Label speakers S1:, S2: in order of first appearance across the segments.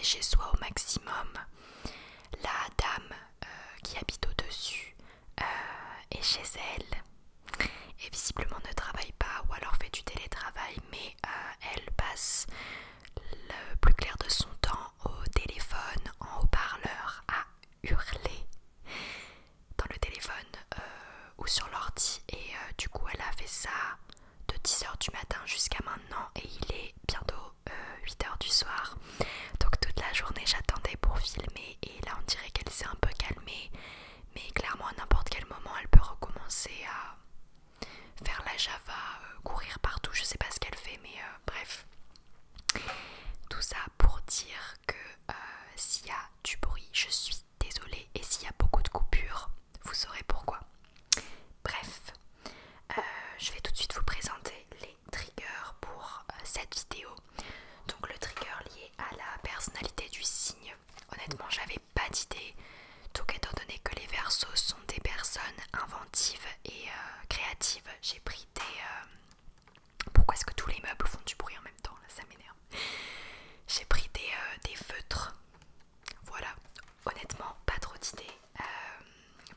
S1: chez soi au maximum. La dame qui habite au-dessus est chez elle et visiblement ne travaille pas ou alors fait du télétravail, mais elle passe le plus clair de son temps au téléphone en haut-parleur à hurler dans le téléphone ou sur l'ordi et du coup elle a fait ça de 10h du matin jusqu'à maintenant et il est bientôt 8h du soir, donc toute la journée j'attendais pour filmer et là on dirait qu'elle s'est un peu calmée, mais clairement à n'importe quel moment elle peut recommencer à faire la Java, courir partout, je sais pas ce qu'elle fait, mais bref, tout ça pour dire que s'il y a du bruit je suis désolée et s'il y a beaucoup de coupures vous saurez pourquoi. Bref, je vais tout de suite vous présenter les triggers pour cette vidéo. Donc le trigger lié à la personnalité du signe. Honnêtement, j'avais pas d'idée. Donc étant donné que les Verseaux sont des personnes inventives et créatives, j'ai pris des... Pourquoi est-ce que tous les meubles font du bruit en même temps? Là, ça m'énerve. J'ai pris des feutres. Voilà, honnêtement, pas trop d'idées.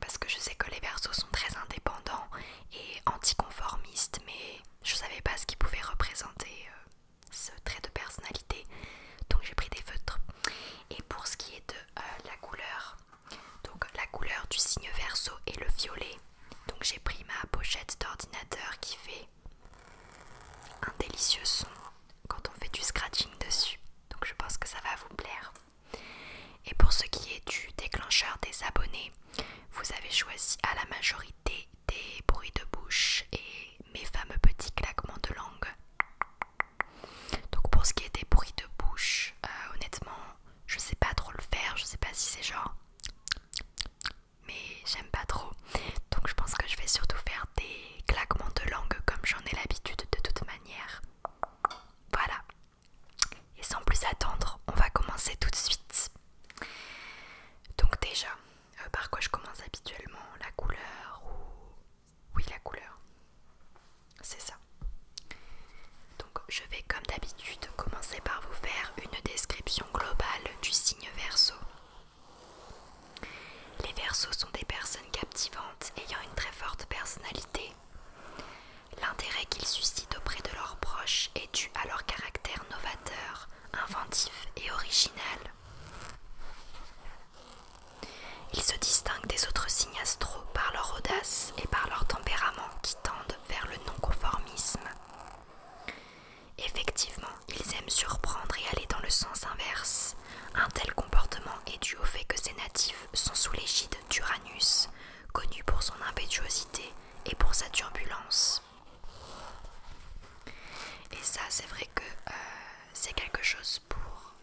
S1: Parce que je sais que les Verseaux sont très indépendants et anticonformistes, mais je savais pas ce qu'ils pouvaient représenter ce trait de personnalité, donc j'ai pris des feutres. Et pour ce qui est de la couleur, donc la couleur du signe Verseau est le violet, donc j'ai pris ma pochette d'ordinateur qui fait un délicieux son quand on fait du scratching dessus, donc je pense que ça va vous plaire. Et pour ce qui est du déclencheur des abonnés, vous avez choisi à la majorité des bruits de bouche et mes fameux petits claquements de langue. Donc pour ce qui est des bruits de bouche, honnêtement, je sais pas trop le faire, je sais pas si c'est genre... Mais j'aime pas trop. Donc je pense que je vais surtout faire des claquements de langue comme j'en ai l'habitude de toute manière. Voilà. Et sans plus attendre, on va commencer tout de suite. Donc déjà, par quoi je commence habituellement? La couleur ou... Oui, la couleur. C'est ça. Donc je vais comme d'habitude commencer par vous faire une description globale du signe Verseau. Les Verseaux sont des personnes captivantes ayant une très forte personnalité. L'intérêt qu'ils suscitent auprès de leurs proches est dû à leur caractère novateur, inventif et original. Ils se distinguent des autres signes astraux par leur audace et par leur tempérament qui tendent vers le non-conformisme. Effectivement, ils aiment surprendre et aller dans le sens inverse. Un tel comportement est dû au fait que ces natifs sont sous l'égide d'Uranus, connu pour son impétuosité et pour sa turbulence. Et ça, c'est vrai que c'est quelque chose pour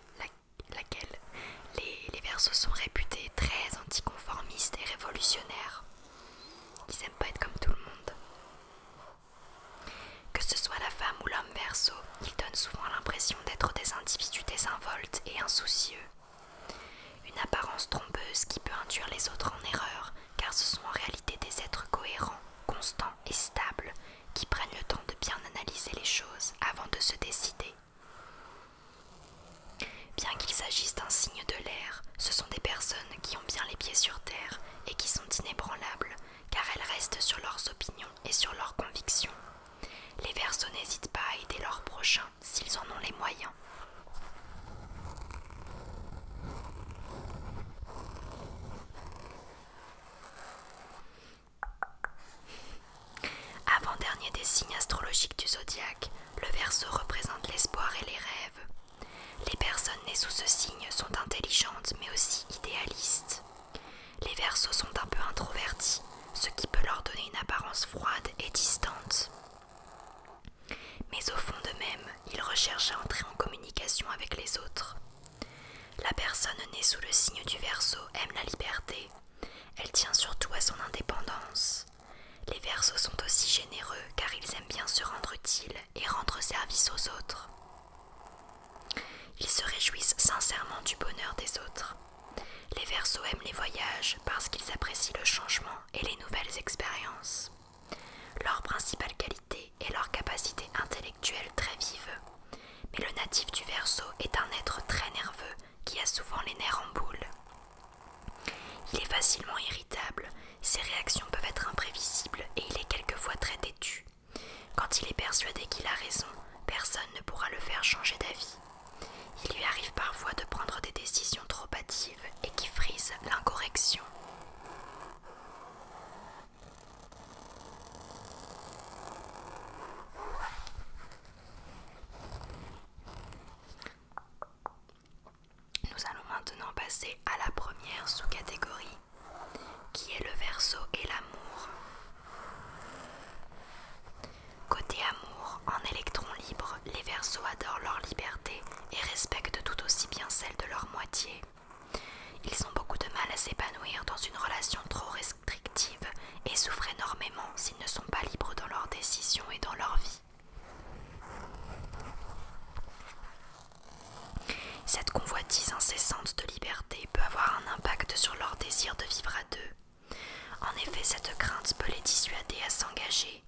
S1: laquelle les Verseaux sont réputés très anticonformistes et révolutionnaires. Ils aiment pas être comme tout le monde. Que ce soit la femme ou l'homme Verseau, ils donnent souvent l'impression d'être des individus désinvoltes et insoucieux. Une apparence trompeuse qui peut induire les autres en erreur, car ce sont en réalité des êtres cohérents, constants et stables, qui prennent le temps de bien analyser les choses avant de se décider. Bien qu'il s'agisse d'un signe de l'air, ce sont des personnes qui ont bien les pieds sur terre et qui sont inébranlables, car elles restent sur leurs opinions et sur leurs convictions. Les Verseaux n'hésitent pas à aider leurs prochains s'ils en ont les moyens. Avant-dernier des signes astrologiques du zodiaque, le Verseau représente l'espoir et les rêves. Les personnes nées sous ce signe sont intelligentes mais aussi idéalistes. Les Verseaux sont un peu introvertis, ce qui peut leur donner une apparence froide et distante. Mais au fond d'eux-mêmes, ils recherchent à entrer en communication avec les autres. La personne née sous le signe du Verseau aime la liberté. Elle tient surtout à son indépendance. Les Verseaux sont aussi généreux car ils aiment bien se rendre utiles et rendre service aux autres. Ils se réjouissent sincèrement du bonheur des autres. Les Verseaux aiment les voyages parce qu'ils apprécient le changement et les nouvelles expériences. Leur principale qualité est leur capacité intellectuelle très vive. Mais le natif du Verseau est un être très nerveux qui a souvent les nerfs en boule. Il est facilement irritable, ses réactions peuvent être imprévisibles et il est quelquefois très têtu. Quand il est persuadé qu'il a raison, personne ne pourra le faire changer d'avis. Il lui arrive parfois de prendre des décisions trop hâtives et qui frisent l'incorrection. Nous allons maintenant passer à la première sous-catégorie, qui est le Verseau et l'amour. Côté amour, en électrons libres, les Verseaux adorent leur liberté et respectent tout aussi bien celle de leur moitié. Ils ont beaucoup de mal à s'épanouir dans une relation trop restrictive et souffrent énormément s'ils ne sont pas libres dans leurs décisions et dans leur vie. Cette convoitise incessante de liberté peut avoir un impact sur leur désir de vivre à deux. En effet, cette crainte peut les dissuader à s'engager.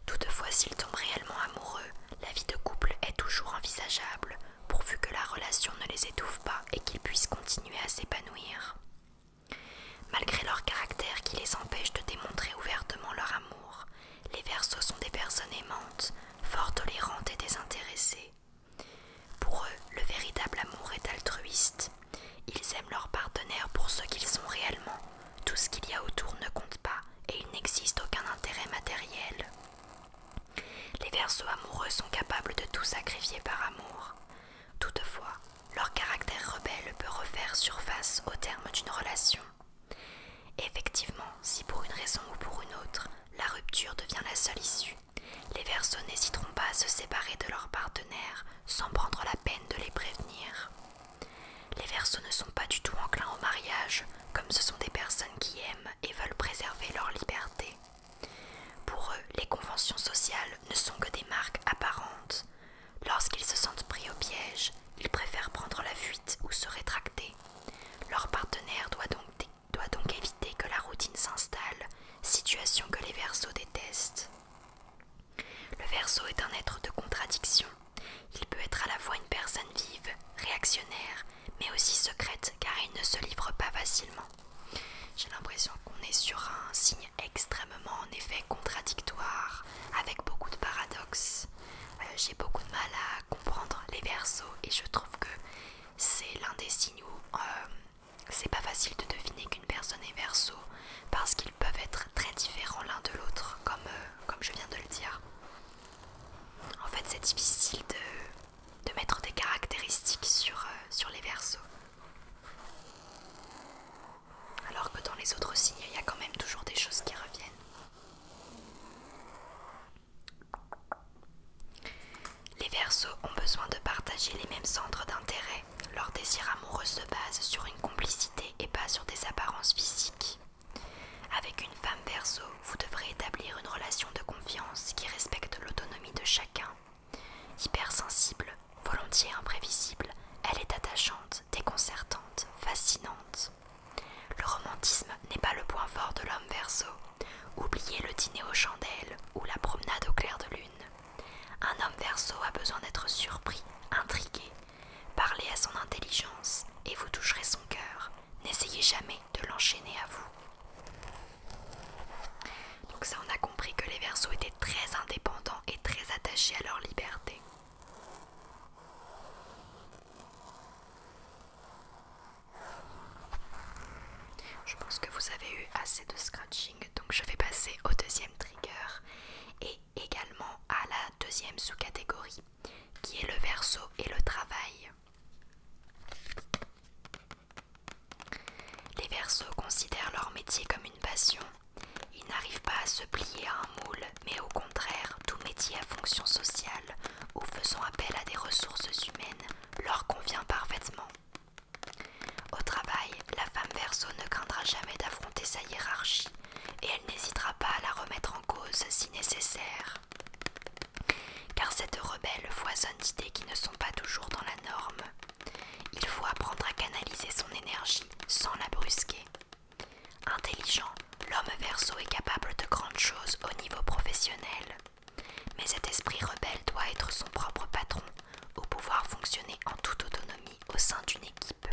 S1: Toutefois, s'ils tombent réellement amoureux, la vie de couple est toujours envisageable, pourvu que la relation ne les étouffe pas et qu'ils puissent continuer à s'épanouir. Malgré leur caractère qui les empêche de démontrer ouvertement leur amour, les Verseaux sont des personnes aimantes, fort tolérantes et désintéressées. Pour eux, le véritable amour est altruiste. Ils aiment leur partenaire pour ce qu'ils sont réellement. Tout ce qu'il y a autour ne compte pas et il n'existe aucun intérêt matériel. Les Verseaux amoureux sont capables de tout sacrifier par amour. Toutefois, leur caractère rebelle peut refaire surface au terme d'une relation. Effectivement, si pour une raison ou pour une autre, la rupture devient la seule issue, les Verseaux n'hésiteront pas à se séparer de leur partenaire sans prendre la peine de les prévenir. Les Verseaux ne sont pas du tout enclins au mariage, comme ce sont des personnes qui aiment et veulent préserver leur liberté. Pour eux, les conventions sociales ne sont que des marques apparentes. Lorsqu'ils se sentent pris au piège, ils préfèrent prendre la fuite ou se rétracter. Leur partenaire doit donc éviter que la routine s'installe, situation que les Verseaux détestent. Le Verseau est un être de contradiction. Il peut être à la fois une personne vive, réactionnaire, mais aussi secrète car il ne se livre pas facilement. J'ai l'impression qu'on est sur un signe extrêmement en effet contradictoire, avec beaucoup de paradoxes. J'ai beaucoup de mal à comprendre les Verseaux et je trouve que c'est l'un des signes où c'est pas facile de deviner qu'une personne est Verseau parce qu'ils peuvent être très différents l'un de l'autre, comme je viens de le dire. En fait, c'est difficile de mettre des caractéristiques sur les Verseaux. Alors que dans les autres signes, il y a quand même toujours des choses qui reviennent. Les Verseaux ont besoin de partager les mêmes centres d'intérêt. Leur désir amoureux se base sur une complicité et pas sur des apparences physiques. Avec une femme Verseau, vous devrez établir une relation de confiance qui respecte l'autonomie de chacun. Hypersensible, volontiers imprévisible, elle est attachante, déconcertante, fascinante. Le romantisme n'est pas le point fort de l'homme Verseau. Oubliez le dîner aux chandelles ou la promenade au clair de lune. Un homme Verseau a besoin d'être surpris, intrigué. Parlez à son intelligence et vous toucherez son cœur. N'essayez jamais de l'enchaîner à vous. Donc ça, on a compris que les Verseaux étaient très indépendants et très attachés à leur liberté. Je pense que vous avez eu assez de scratching, donc je vais passer au deuxième trigger et également à la deuxième sous-catégorie, qui est le Verseau et le travail. Les Verseaux considèrent leur métier comme une passion. Ils n'arrivent pas à se plier à un moule, mais au contraire, tout métier à fonction sociale ou faisant appel à des ressources humaines leur convient parfaitement. Au travail, la femme Verseau ne craindra jamais d'affronter sa hiérarchie et elle n'hésitera pas à la remettre en cause si nécessaire. Car cette rebelle foisonne d'idées qui ne sont pas toujours dans la norme. Il faut apprendre à canaliser son énergie sans la brusquer. Intelligent, l'homme Verseau est capable de grandes choses au niveau professionnel. Mais cet esprit rebelle doit être son propre patron ou pouvoir fonctionner en toute autonomie au sein d'une équipe.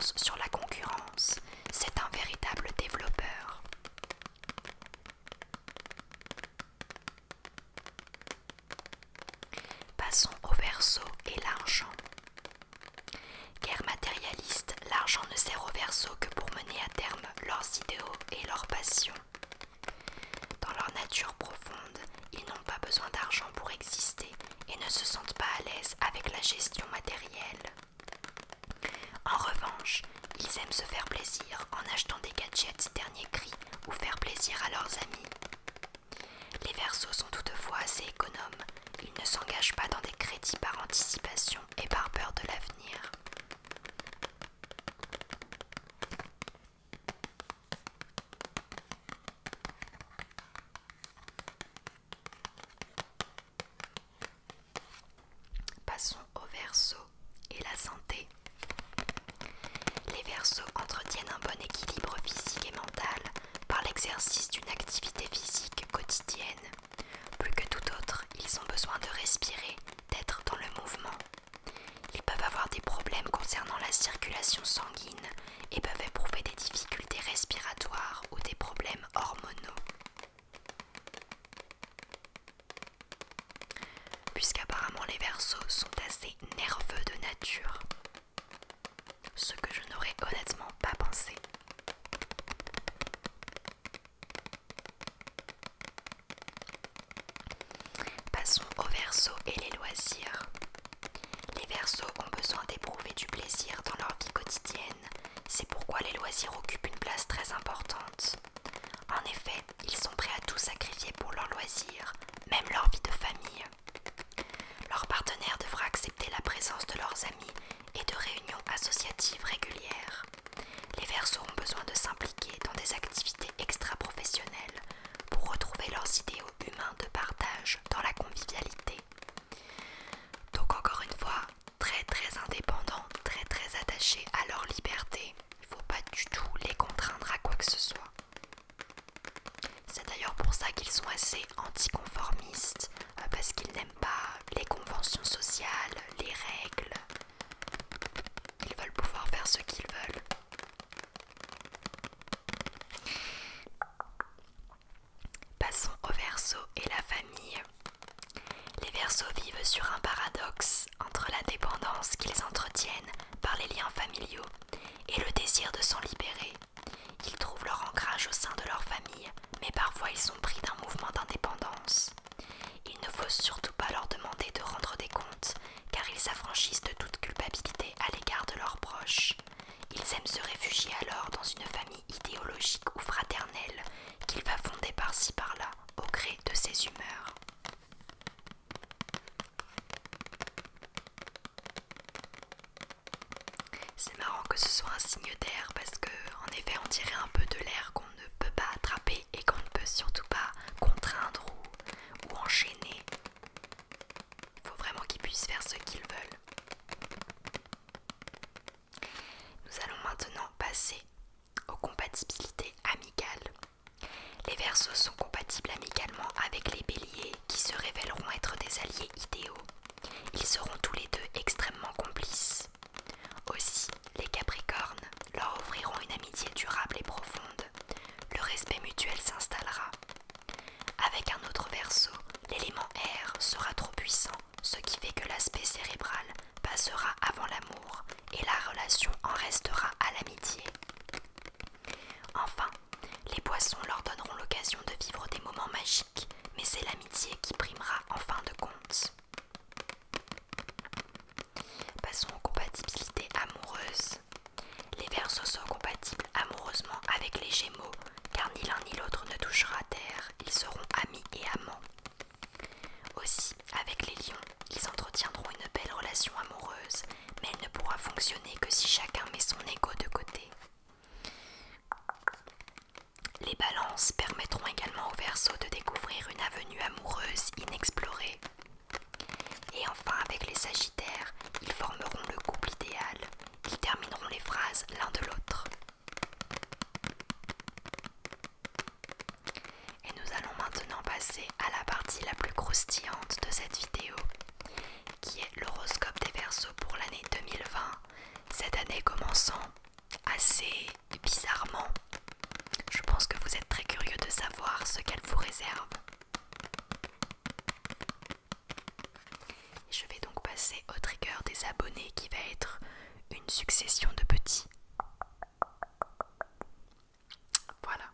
S1: d'avance sur la concurrence. C'est un véritable développeur. Passons au Verseau et l'argent. Guerre matérialiste, l'argent ne sert au Verseau que pour mener à terme leurs idéaux et leurs passions. Dans leur nature profonde, ils n'ont pas besoin d'argent pour exister et ne se sentent pas à l'aise avec la gestion matérielle. En revanche, ils aiment se faire plaisir en achetant des gadgets dernier cri ou faire plaisir à leurs amis. Les Verseaux sont toutefois assez économes, ils ne s'engagent pas dans des crédits par anticipation et par peur de l'avenir. Passons au Verseau et la santé. Les Verseaux entretiennent un bon équilibre physique et mental par l'exercice d'une activité physique quotidienne. Plus que tout autre, ils ont besoin de respirer, d'être dans le mouvement. Ils peuvent avoir des problèmes concernant la circulation sanguine et peuvent éprouver des difficultés respiratoires ou des problèmes hormonaux. Puisqu'apparemment les Verseaux sont assez nerveux de nature, ce que je n'aurais honnêtement pas pensé. Passons aux Verseaux et les loisirs. Les Verseaux ont besoin d'éprouver du plaisir dans leur vie quotidienne, c'est pourquoi les loisirs occupent une place très importante. En effet, ils sont prêts à tout sacrifier pour leurs loisirs, même leur vie de famille. Leur partenaire devra accepter la présence de leurs amis et de réunions associatives régulières. Les Verseaux ont besoin de s'impliquer dans des activités extra-professionnelles pour retrouver leurs idéaux humains de partage dans la convivialité. Donc encore une fois, très indépendants, très attachés à leur liberté. Il ne faut pas du tout les contraindre à quoi que ce soit. C'est d'ailleurs pour ça qu'ils sont assez anticonformistes, parce qu'ils n'aiment pas les conventions sociales, les règles. Ils veulent pouvoir faire ce qu'ils veulent. Passons au Verseau et la famille. Les Verseaux vivent sur un paradoxe entre la dépendance qu'ils entretiennent par les liens familiaux et le désir de s'en libérer. Ils trouvent leur ancrage au sein de leur famille, mais parfois ils sont pris d'un mouvement d'indépendance. Il ne faut surtout pas leur demander de rendre des comptes, car ils s'affranchissent de toute culpabilité à l'égard de leurs proches. Ils aiment se réfugier alors dans une famille idéologique ou fraternelle qu'il va fonder par-ci par-là, au gré de ses humeurs. C'est marrant que ce soit un signe d'air parce que, en effet, on dirait un peu de l'air qu'on ne peut pas attraper et qu'on ne peut surtout pas contraindre ou enchaîner. Il faut vraiment qu'ils puissent faire ce qu'ils veulent. Nous allons maintenant passer aux compatibilités amicales. Les Verseaux sont compatibles amicalement avec les Béliers qui se révéleront être des alliés idéaux. Ils seront tous les deux extrêmement complices. Aussi, les Capricornes leur offriront une amitié durable et profonde. Le respect mutuel s'installera. Avec un autre Verseau, l'élément air sera trop puissant, ce qui fait que l'aspect cérébral passera avant l'amour et la relation en restera à l'amitié. Enfin, les Poissons leur donneront l'occasion de vivre des moments magiques, mais c'est l'amitié qui primera en fin de compte. Passons aux compatibilités amoureuses. Les Verseaux sont compatibles amoureusement avec les Gémeaux, car ni l'un ni l'autre ne touchera à terre, ils seront amis et amants. Aussi, avec les Lions, ils entretiendront une belle relation amoureuse, mais elle ne pourra fonctionner que si chacun met son ego de côté. Les Balances permettront également aux Verseaux de découvrir une avenue amoureuse inexplorée. Et enfin, avec les Sagittaires, ils formeront le couple idéal. Ils termineront les phrases l'un de l'autre. Et nous allons maintenant passer à la partie la plus croustillante de cette vidéo, qui est l'horoscope des Verseaux pour l'année 2020. Cette année commençant assez bizarrement. Je pense que vous êtes très curieux de savoir ce qu'elle vous réserve. Je vais donc passer au trigger des abonnés qui va être une succession de petits. Voilà.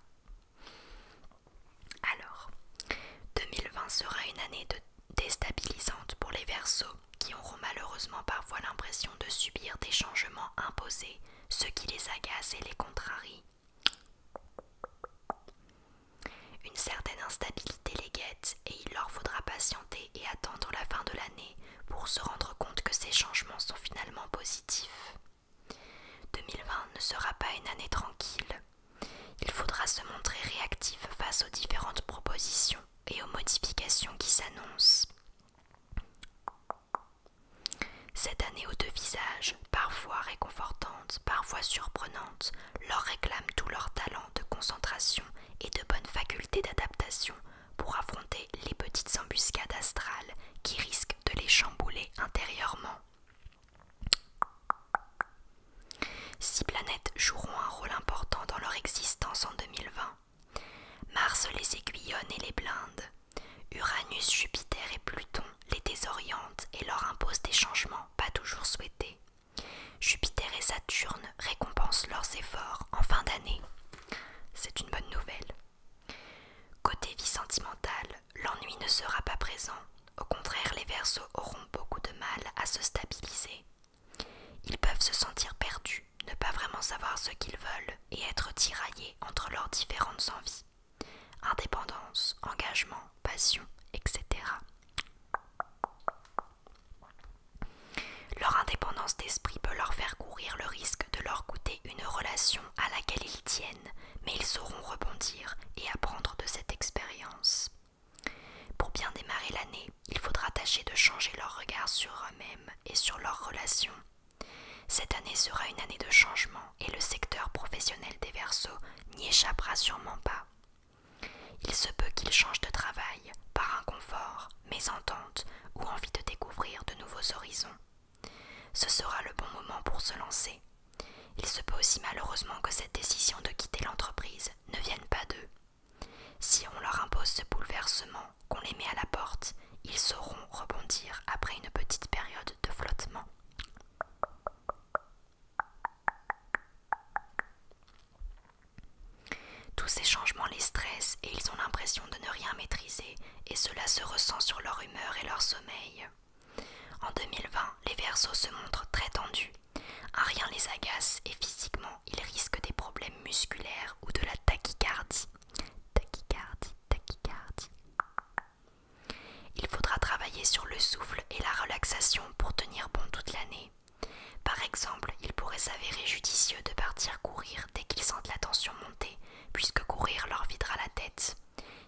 S1: Alors, 2020 sera une année déstabilisante pour les Verseaux qui auront malheureusement parfois l'impression de subir des changements imposés, ce qui les agace et les contrarie. Une certaine instabilité les guette et il leur faudra patienter et attendre la fin de l'année pour se rendre compte que ces changements sont finalement positifs. 2020 ne sera pas une année tranquille. Il faudra se montrer réactif face aux différentes propositions et aux modifications qui s'annoncent. Cette année aux deux visages, parfois réconfortante, parfois surprenante, leur réclame tout leur talent de concentration et de bonnes facultés d'adaptation pour affronter les petites embuscades astrales qui risquent de les chambouler intérieurement. 6 planètes joueront un rôle important dans leur existence en 2020. Mars les aiguillonne et les blinde. Uranus, Jupiter et Pluton les désorientent et leur imposent des changements pas toujours souhaités. Jupiter et Saturne récompensent leurs efforts en fin d'année. C'est une bonne nouvelle. Côté vie sentimentale, l'ennui ne sera pas présent. Au contraire, les Verseaux auront beaucoup de mal à se stabiliser. Ils peuvent se sentir perdus, ne pas vraiment savoir ce qu'ils veulent et être tiraillés entre leurs différentes envies. Indépendance, engagement, passion, etc. Leur indépendance d'esprit peut leur faire courir le risque de leur coûter une relation à laquelle ils tiennent, mais ils sauront rebondir et apprendre de cette expérience. Pour bien démarrer l'année, il faudra tâcher de changer leur regard sur eux-mêmes et sur leurs relations. Cette année sera une année de changement et le secteur professionnel des Verseaux n'y échappera sûrement pas. Il se peut qu'ils changent de travail par inconfort, mésentente ou envie de découvrir de nouveaux horizons. Ce sera le bon moment pour se lancer. Il se peut aussi malheureusement que cette décision de quitter l'entreprise ne vienne pas d'eux. Si on leur impose ce bouleversement, qu'on les met à la porte, ils sauront rebondir après une petite période de flottement. Tous ces changements les stressent et ils ont l'impression de ne rien maîtriser et cela se ressent sur leur humeur et leur sommeil. En 2020, les Verseaux se montrent très tendus. Un rien les agace et physiquement, ils risquent des problèmes musculaires ou de la tachycardie. Tachycardie. Il faudra travailler sur le souffle et la relaxation pour tenir bon toute l'année. Par exemple, il pourrait s'avérer judicieux de partir courir dès qu'ils sentent la tension monter, puisque courir leur videra la tête.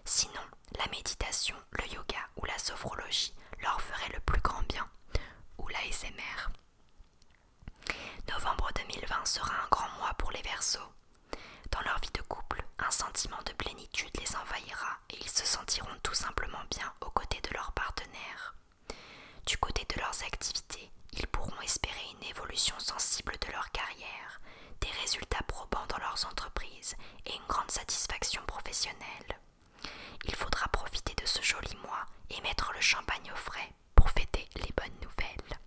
S1: Sinon, la méditation, le yoga ou la sophrologie leur ferait le plus grand bien, ou l'ASMR. Novembre 2020 sera un grand mois pour les Verseaux. Dans leur vie de couple, un sentiment de plénitude les envahira et ils se sentiront tout simplement bien aux côtés de leur partenaire. Du côté de leurs activités, ils pourront espérer une évolution sensible de leur carrière, des résultats probants dans leurs entreprises et une grande satisfaction professionnelle. Il faudra profiter de ce joli mois et mettre le champagne au frais pour fêter les bonnes nouvelles.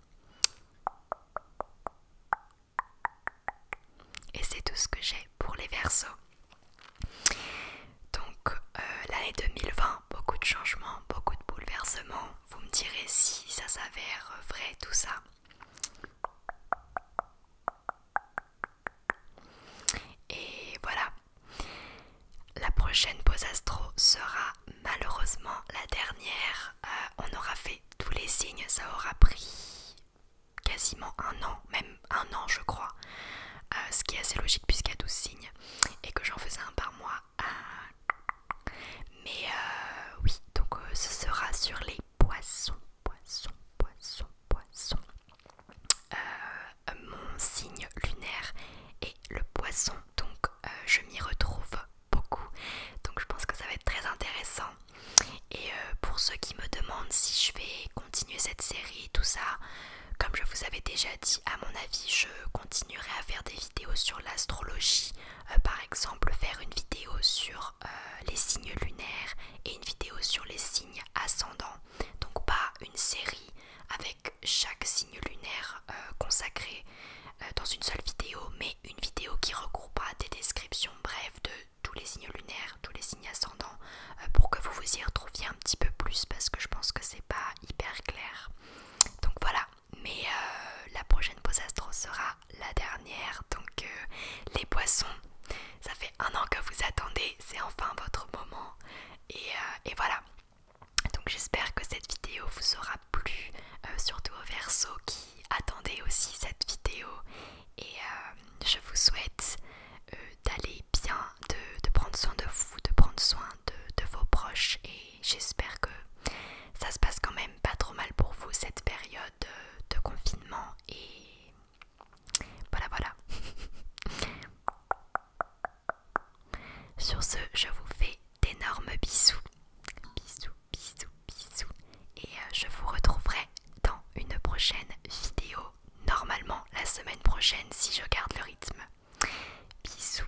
S1: Et c'est tout ce que j'ai pour les Verseaux. Donc l'année 2020, beaucoup de changements, beaucoup de bouleversements. Vous me direz si ça s'avère vrai tout ça. Et voilà, la prochaine pause astro sera malheureusement la dernière. On aura fait tous les signes, ça aura pris quasiment un an, même un an je crois. Ce qui est assez logique puisqu'il y a 12 signes et que j'en faisais un par mois. Mais oui, donc ce sera sur les poissons. vidéos sur l'astrologie, par exemple faire une vidéo sur les signes lunaires et une vidéo sur les signes ascendants. Donc pas une série avec chaque signe lunaire consacré dans une seule vidéo, mais une vidéo qui regroupera des descriptions brèves de tous les signes lunaires, tous les signes ascendants, pour que vous vous y retrouviez un petit peu plus, parce que je pense que c'est pas hyper clair. Donc voilà, mais la prochaine pause astro sera la dernière. Donc les poissons, ça fait 1 an que vous attendez, c'est enfin votre moment. Et voilà, donc j'espère que cette vidéo vous aura plu, surtout aux Verseaux qui attendaient aussi cette vidéo. Et je vous souhaite d'aller bien, de prendre soin de vous, de prendre soin de vos proches. Et j'espère que ça se passe quand même pas trop mal pour vous cette période de confinement. Et voilà, voilà. Sur ce, je vous fais d'énormes bisous. Bisous, bisous, bisous. Et je vous retrouverai dans une prochaine vidéo. Normalement la semaine prochaine si je garde le rythme. Bisous.